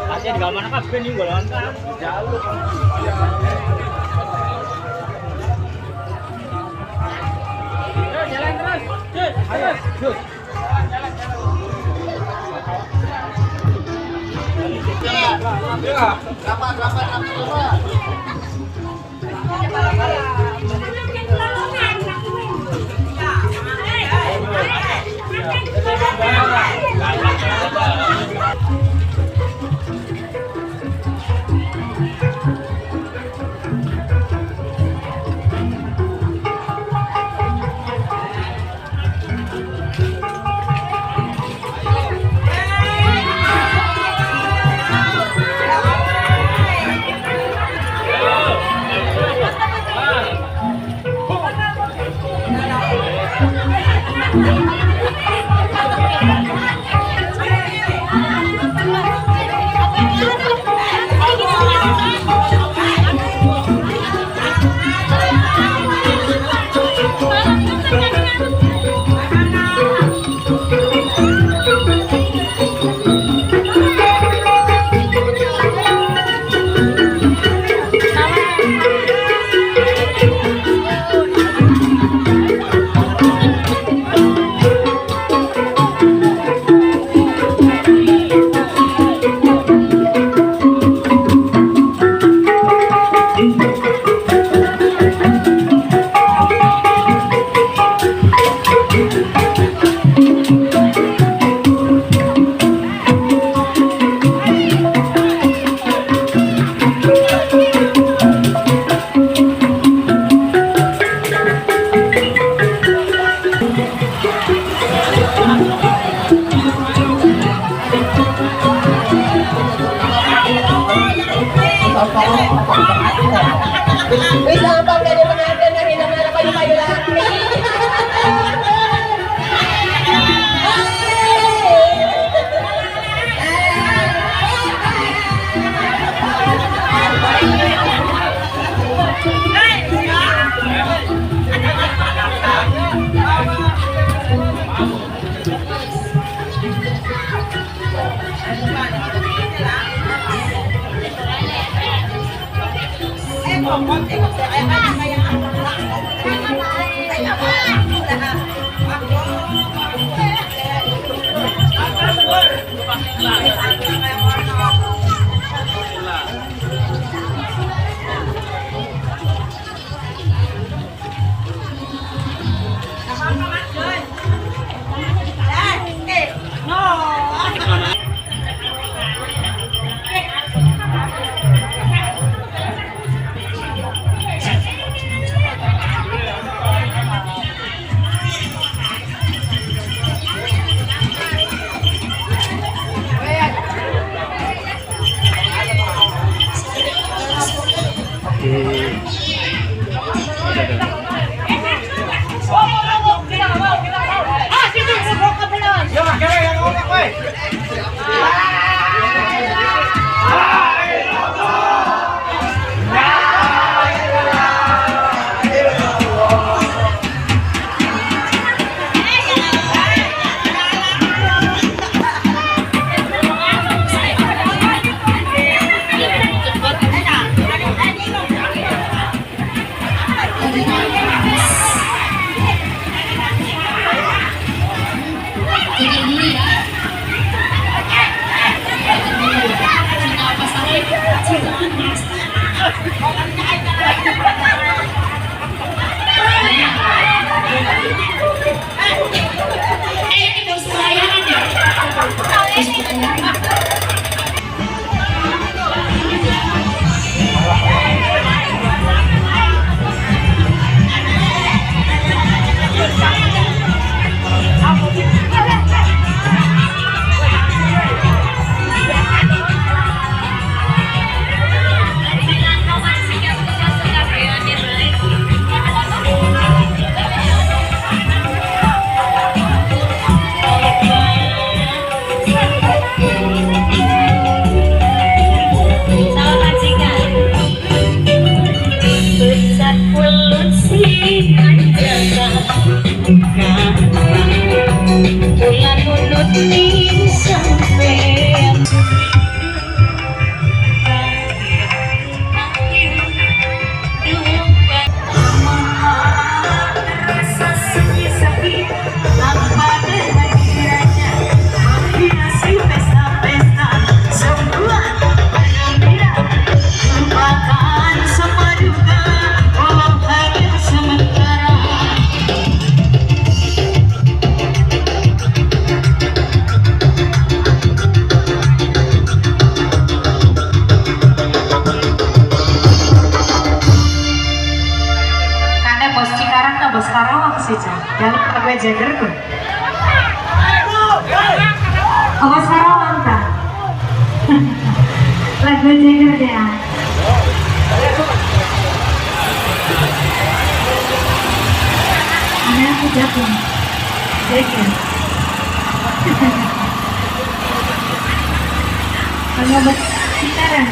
Masih di mana kabeh ning golongan kan. Jaluk. Jalan terus. Ayo, yuk. Bisa apa dari pengantin dari nama kayu laki. Ulan mulut ning sampean ceker tuh. Awas karawan tak? Lagu ceker deh. Ini aku jatuh. Ceker. Kalau berbicara,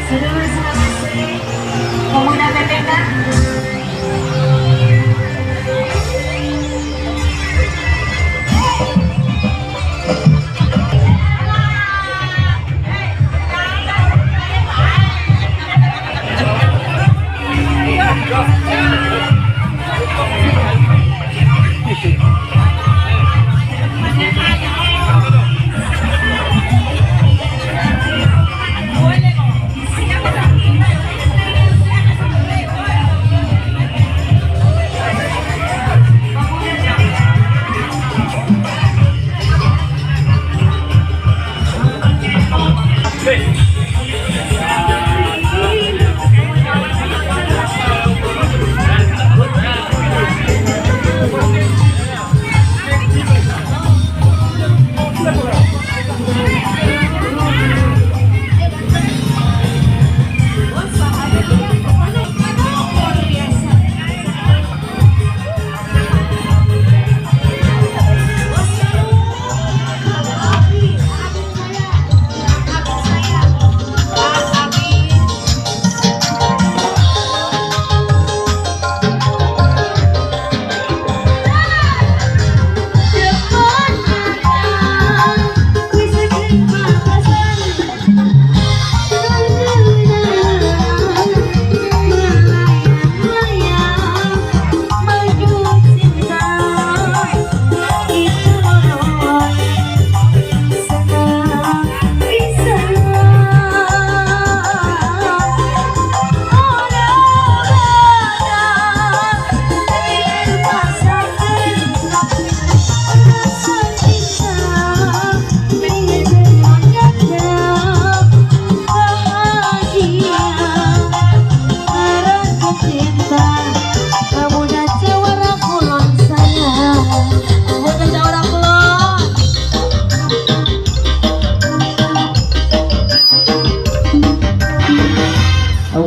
sedulur selesai. Pemuda PPK.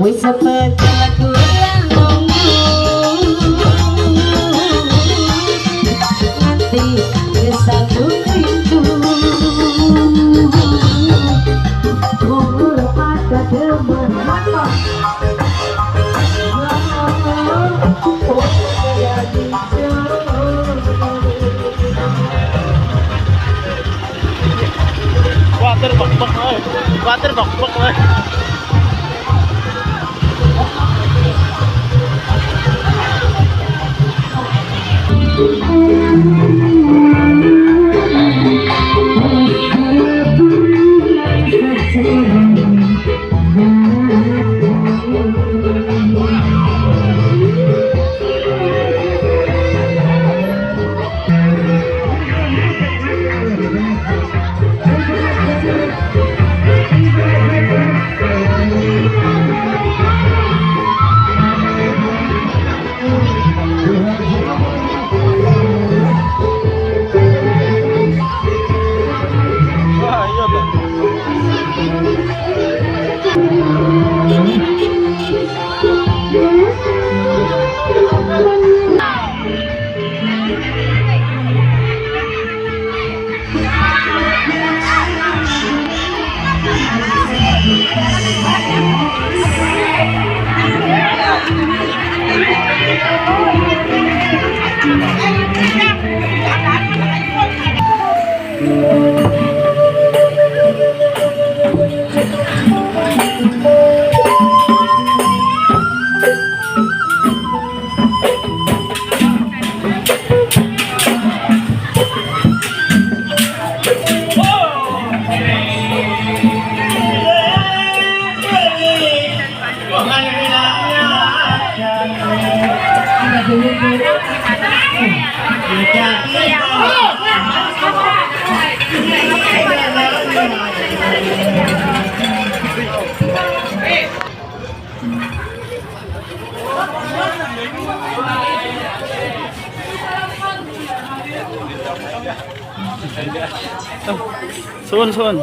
Wis seperti lagu yang nanti ke satu pintu umur pada teman mata Water bak. Sun sun.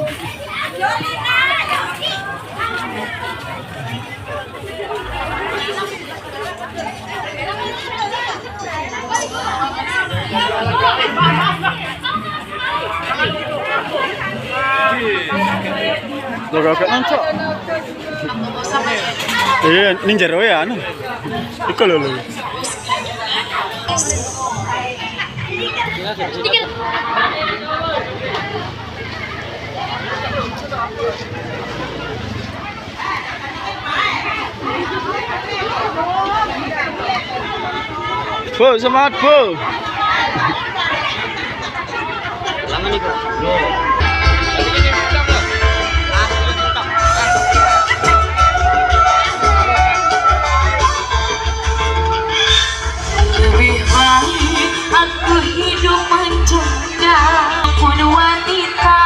Gagawin ng cok. Ninja raw ya, ano? Ikaw lolo. Po, semangat po. Lama nih, Bro. Lebih baik aku hidup menjanda, pun wanita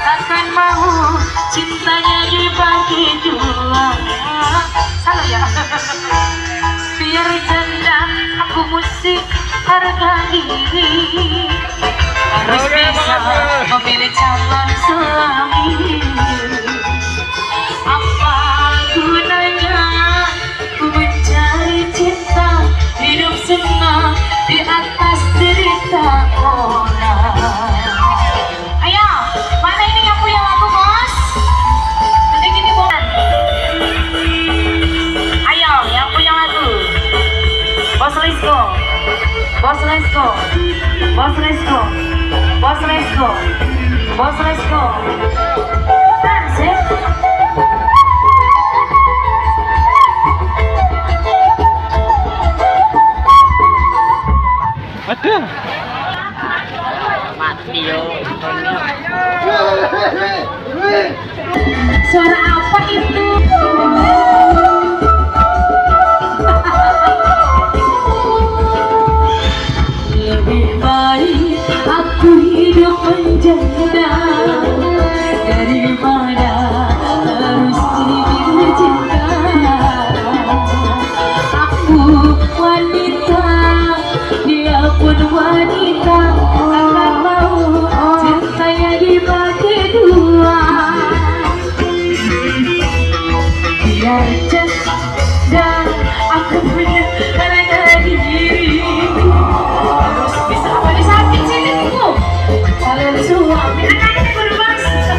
takkan mau cintanya dibagi dua. Salah ya. Biar janda aku mesti harga diri, harus bisa memilih calon suami. Apa gunanya ku mencari cinta, hidup senang di atas derita orang. Ayo, mana ini yang punya lagu, bos? Nanti gini, bos. Ayo, yang punya lagu. Bos, let's go. Bos, let's go. Bos, let's go. Bos, let's go. Bos, let's go. Asik. Ada. Mati yo. Suara apa itu? Lebih baik aku hidup menjanda daripada harus dicinta. Aku wanita, dia pun wanita, akan mau cintanya dibagi dua. Biar janda aku punya harga diri, harus bisa apa disakit sini tuh calon suami. Anak ini berbahasa.